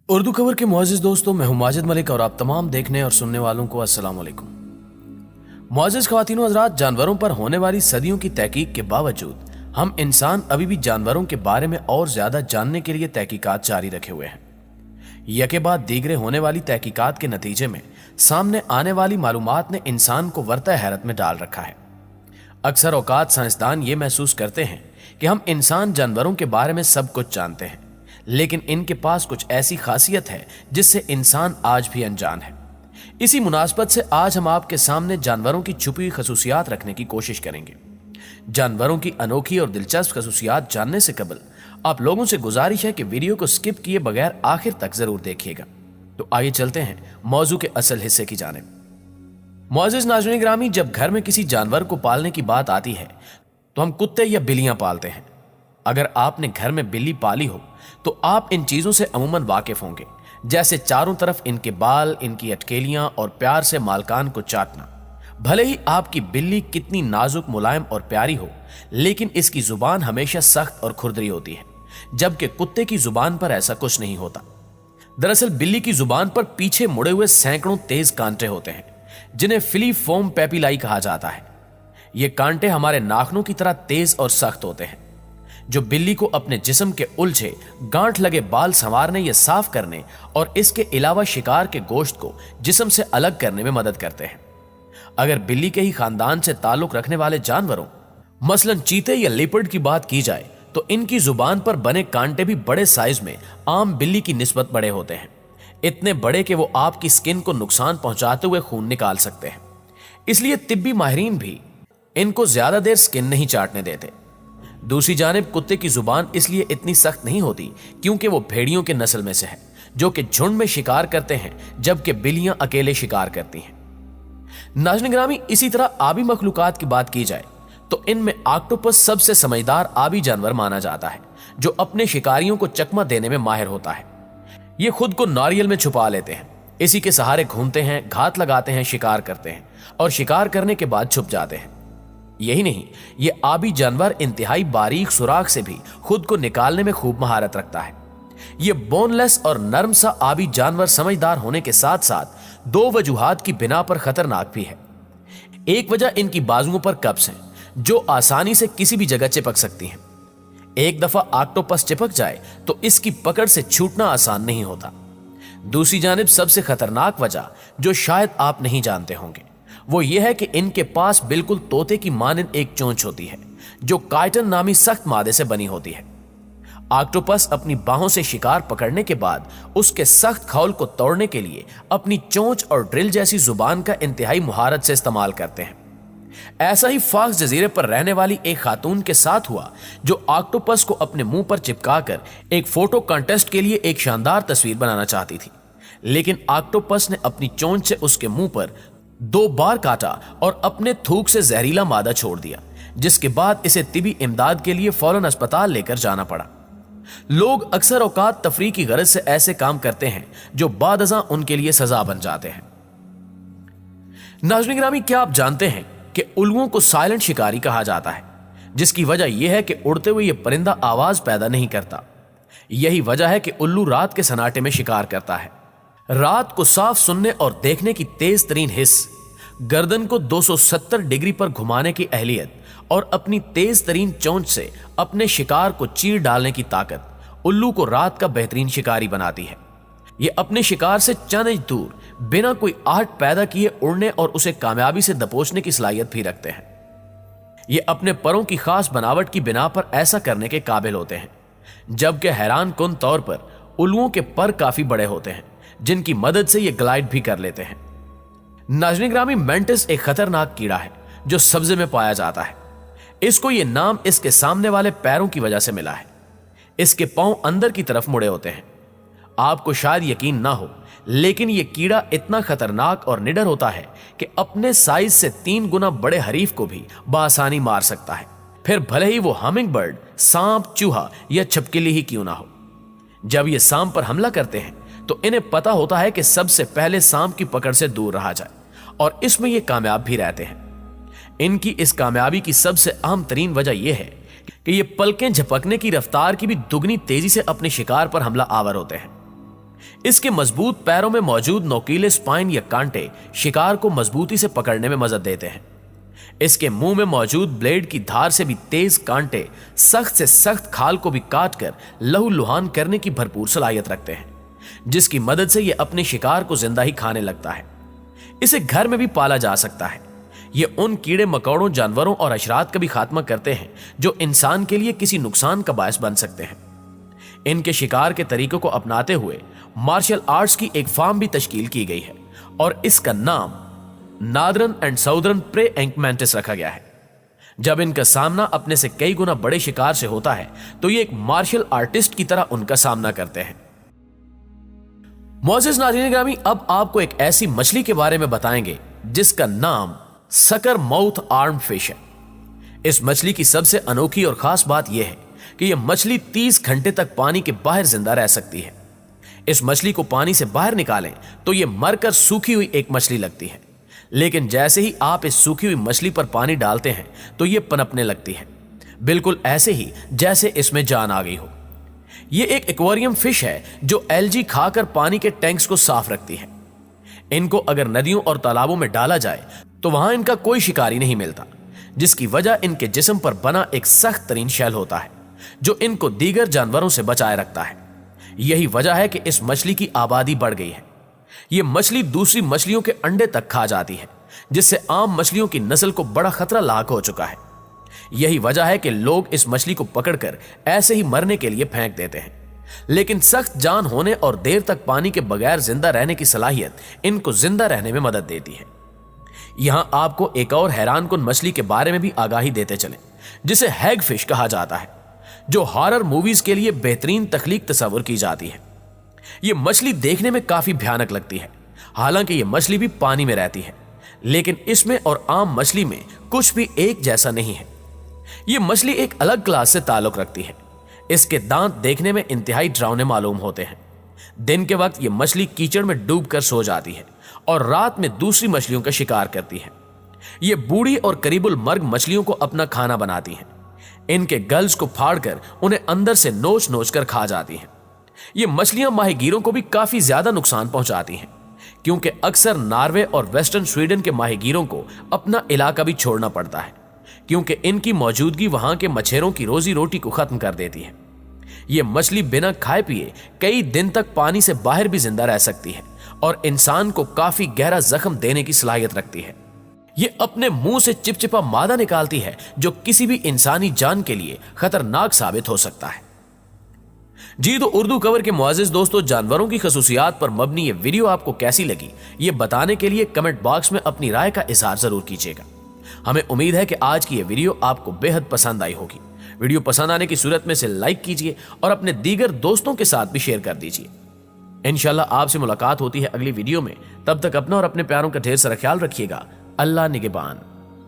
उर्दू खबर के मुअज़्ज़िज़ दोस्तों, मैं हूं माजिद मलिक और आप तमाम देखने और सुनने वालों को अस्सलाम वालेकुम। मुअज़्ज़िज़ ख़वातीन व हज़रात, जानवरों पर होने वाली सदियों की तहकीक के बावजूद हम इंसान अभी भी जानवरों के बारे में और ज्यादा जानने के लिए तहकीकात जारी रखे हुए हैं। यके बाद दीगरे होने वाली तहकीकात के नतीजे में सामने आने वाली मालूमात ने इंसान को वर्ता हैरत में डाल रखा है। अक्सर औकात साइंसदान ये महसूस करते हैं कि हम इंसान जानवरों के बारे में सब कुछ जानते हैं, लेकिन इनके पास कुछ ऐसी खासियत है जिससे इंसान आज भी अनजान है। इसी मुनासबत से आज हम आपके सामने जानवरों की छुपी हुई खसूसियात रखने की कोशिश करेंगे। जानवरों की अनोखी और दिलचस्प खसूसियात जानने से कबल आप लोगों से गुजारिश है कि वीडियो को स्किप किए बगैर आखिर तक जरूर देखिएगा। तो आइए चलते हैं मौजू के असल हिस्से की जानिब। मुअज़्ज़िज़ नाज़रीन ग्रामी, जब घर में किसी जानवर को पालने की बात आती है तो हम कुत्ते या बिल्लियां पालते हैं। अगर आपने घर में बिल्ली पाली हो तो आप इन चीजों से अमूमन वाकिफ होंगे, जैसे चारों तरफ इनके बाल, इनकी अटकेलियां और प्यार से मालकान को चाटना। भले ही आपकी बिल्ली कितनी नाजुक, मुलायम और प्यारी हो, लेकिन इसकी जुबान हमेशा सख्त और खुरदरी होती है, जबकि कुत्ते की जुबान पर ऐसा कुछ नहीं होता। दरअसल बिल्ली की जुबान पर पीछे मुड़े हुए सैकड़ों तेज कांटे होते हैं, जिन्हें फिलीफोम पेपिलाई कहा जाता है। ये कांटे हमारे नाखूनों की तरह तेज और सख्त होते हैं, जो बिल्ली को अपने जिस्म के उलझे, गांठ लगे बाल संवारने या साफ करने और इसके अलावा शिकार के गोश्त को जिस्म से अलग करने में मदद करते हैं। अगर बिल्ली के ही खानदान से ताल्लुक रखने वाले जानवरों, मसलन चीते या लेपर्ड की बात की जाए तो इनकी जुबान पर बने कांटे भी बड़े साइज में आम बिल्ली की निस्बत बड़े होते हैं, इतने बड़े कि वो आपकी स्किन को नुकसान पहुंचाते हुए खून निकाल सकते हैं। इसलिए तिब्बी माहिरीन भी इनको ज्यादा देर स्किन नहीं चाटने देते। दूसरी जानिब कुत्ते की जुबान इसलिए इतनी सख्त नहीं होती क्योंकि वो भेड़ियों के नस्ल में से है, जो कि झुंड में शिकार करते हैं, जबकि बिल्लियां अकेले शिकार करती हैं। नाज़रीन ग्रामी, इसी तरह आबी मखलूकात की बात की जाए तो इनमें ऑक्टोपस सबसे समझदार आबी जानवर माना जाता है, जो अपने शिकारियों को चकमा देने में माहिर होता है। ये खुद को नारियल में छुपा लेते हैं, इसी के सहारे घूमते हैं, घात लगाते हैं, शिकार करते हैं और शिकार करने के बाद छुप जाते हैं। यही नहीं, ये आबी जानवर इंतहाई बारीक सुराख से भी खुद को निकालने में खूब महारत रखता है। ये बोनलेस और नर्म सा आबी जानवर समझदार होने के साथ साथ दो वजूहात की बिना पर खतरनाक भी है। एक वजह इनकी बाजुओं पर कब्ज है, जो आसानी से किसी भी जगह चिपक सकती हैं। एक दफा ऑक्टोपस चिपक जाए तो इसकी पकड़ से छूटना आसान नहीं होता। दूसरी जानिब सबसे खतरनाक वजह, जो शायद आप नहीं जानते होंगे, वो ये है कि इनके पास बिल्कुल तोते की मानंद एक चोंच होती है, जो काइटन नामी सख्त मादे से बनी होती है। ऑक्टोपस अपनी बाहों से शिकार पकड़ने के बाद उसके सख्त खौल को तोड़ने के लिए अपनी चोंच और ड्रिल जैसी जुबान का इंतहाई मुहारत से इस्तेमाल करते हैं। ऐसा ही फाक्स जजीरे पर रहने वाली एक खातून के साथ हुआ, जो ऑक्टोपस को अपने मुंह पर चिपकाकर एक फोटो कॉन्टेस्ट के लिए एक शानदार तस्वीर बनाना चाहती थी, लेकिन ऑक्टोपस ने अपनी चोंच से उसके मुंह पर 2 बार काटा और अपने थूक से जहरीला मादा छोड़ दिया, जिसके बाद इसे तिबी इमदाद के लिए फौरन अस्पताल लेकर जाना पड़ा। लोग अक्सर औकात तफरीह की गरज से ऐसे काम करते हैं जो बादअज़ां उनके लिए सजा बन जाते हैं। नाज़रीन ग्रामी, क्या आप जानते हैं कि उल्लुओं को साइलेंट शिकारी कहा जाता है, जिसकी वजह यह है कि उड़ते हुए यह परिंदा आवाज पैदा नहीं करता। यही वजह है कि उल्लू रात के सन्नाटे में शिकार करता है। रात को साफ सुनने और देखने की तेज तरीन हिस्स, गर्दन को 270 डिग्री पर घुमाने की अहलियत और अपनी तेज तरीन चोंच से अपने शिकार को चीर डालने की ताकत उल्लू को रात का बेहतरीन शिकारी बनाती है। ये अपने शिकार से चंद इंच दूर बिना कोई आहट पैदा किए उड़ने और उसे कामयाबी से दबोचने की सलाहियत भी रखते हैं। ये अपने परों की खास बनावट की बिना पर ऐसा करने के काबिल होते हैं, जबकि हैरान कुन तौर पर उल्लुओं के पर काफी बड़े होते हैं, जिनकी मदद से ये ग्लाइड भी कर लेते हैं। नाज़रीन ग्रामी, मेंटिस एक खतरनाक कीड़ा है जो सब्जे में पाया जाता है। इसको ये नाम इसके सामने वाले पैरों की वजह से मिला है। इसके पांव अंदर की तरफ मुड़े होते हैं। आपको शायद यकीन ना हो, लेकिन यह कीड़ा इतना खतरनाक और निडर होता है कि अपने साइज से 3 गुना बड़े हरीफ को भी बआसानी मार सकता है, फिर भले ही वो हमिंग बर्ड, सांप, चूहा या छिपकली ही क्यों ना हो। जब ये सांप पर हमला करते हैं तो इन्हें पता होता है कि सबसे पहले सांप की पकड़ से दूर रहा जाए, और इसमें ये कामयाब भी रहते हैं। इनकी इस कामयाबी की सबसे अहम तरीन वजह यह है कि ये पलकें झपकने की रफ्तार की भी दुगनी तेजी से अपने शिकार पर हमला आवर होते हैं। इसके मजबूत पैरों में मौजूद नोकीले स्पाइन या कांटे शिकार को मजबूती से पकड़ने में मदद देते हैं। इसके मुंह में मौजूद ब्लेड की धार से भी तेज कांटे सख्त से सख्त खाल को भी काटकर लहूलुहान करने की भरपूर सलाहियत रखते हैं, जिसकी मदद से यह अपने शिकार को जिंदा ही खाने लगता है। इसे घर में भी पाला जा सकता है। ये उन कीड़े मकोड़ों, जानवरों और अशरात का भी खात्मा करते हैं जो इंसान के लिए किसी नुकसान का बायस बन सकते हैं। इनके शिकार के तरीकों को अपनाते हुए मार्शल आर्ट्स की एक फार्म भी तश्कील की गई है और इसका नाम northern and southern praying mantis रखा गया है। जब इनका सामना अपने से कई गुना बड़े शिकार से होता है तो ये एक मार्शल आर्टिस्ट की तरह उनका सामना करते हैं। मोअज़्ज़िज़ नाज़रीन ग्रामी, अब आपको एक ऐसी मछली के बारे में बताएंगे जिसका नाम सकर माउथ आर्म फिश है। इस मछली की सबसे अनोखी और खास बात यह है कि यह मछली 30 घंटे तक पानी के बाहर जिंदा रह सकती है। इस मछली को पानी से बाहर निकालें तो यह मरकर सूखी हुई एक मछली लगती है, लेकिन जैसे ही आप इस सूखी हुई मछली पर पानी डालते हैं तो यह पनपने लगती है, बिल्कुल ऐसे ही जैसे इसमें जान आ गई हो। यह एक एक्वेरियम फिश है जो एल्गी खाकर पानी के टैंक्स को साफ रखती है। इनको अगर नदियों और तालाबों में डाला जाए तो वहां इनका कोई शिकारी नहीं मिलता, जिसकी वजह इनके जिस्म पर बना एक सख्त तरीन शेल होता है जो इनको दीगर जानवरों से बचाए रखता है। यही वजह है कि इस मछली की आबादी बढ़ गई है। यह मछली दूसरी मछलियों के अंडे तक खा जाती है, जिससे आम मछलियों की नस्ल को बड़ा खतरा लाक हो चुका है। यही वजह है कि लोग इस मछली को पकड़कर ऐसे ही मरने के लिए फेंक देते हैं, लेकिन सख्त जान होने और देर तक पानी के बगैर जिंदा रहने की सलाहियत इनको जिंदा रहने में मदद देती है। यहां आपको एक और हैरानकुन मछली के बारे में भी आगाही देते चलें, जिसे हैग फिश कहा जाता है, जो हॉरर मूवीज के लिए बेहतरीन तख्लीक तस्वर की जाती है। यह मछली देखने में काफी भयानक लगती है, हालांकि यह मछली भी पानी में रहती है, लेकिन इसमें और आम मछली में कुछ भी एक जैसा नहीं है। यह मछली एक अलग क्लास से ताल्लुक रखती है। इसके दांत देखने में इंतहाई डरावने मालूम होते हैं। दिन के वक्त यह मछली कीचड़ में डूबकर सो जाती है और रात में दूसरी मछलियों का शिकार करती है। यह बूढ़ी और करीबुल मर्ग मछलियों को अपना खाना बनाती है। इनके गल्स को फाड़कर उन्हें अंदर से नोच नोच कर खा जाती हैं। ये मछलियां माहीगीरों को भी काफी ज्यादा नुकसान पहुंचाती हैं, क्योंकि अक्सर नॉर्वे और वेस्टर्न स्वीडन के माहीगीरों को अपना इलाका भी छोड़ना पड़ता है, क्योंकि इनकी मौजूदगी वहां के मछेरों की रोजी रोटी को खत्म कर देती है। ये मछली बिना खाए पिए कई दिन तक पानी से बाहर भी जिंदा रह सकती है और इंसान को काफी गहरा जख्म देने की सलाहियत रखती है। ये अपने मुंह से चिपचिपा मादा निकालती है जो किसी भी इंसानी जान के लिए खतरनाक साबित हो सकता है। जी तो उर्दू कवर के मुआजिज दोस्तों, जानवरों की खसूसियात पर मबनी ये वीडियो आपको कैसी लगी ये बताने के लिए कमेंट बॉक्स में अपनी राय का इजहार जरूर कीजिएगा। हमें उम्मीद है कि आज की ये वीडियो आपको बेहद पसंद आई होगी। वीडियो पसंद आने की सूरत में से लाइक कीजिए और अपने दीगर दोस्तों के साथ भी शेयर कर दीजिए। इंशाल्लाह आपसे मुलाकात होती है अगली वीडियो में। तब तक अपना और अपने प्यारों का ढेर सारा ख्याल रखिएगा। अल्लाह निगहबान।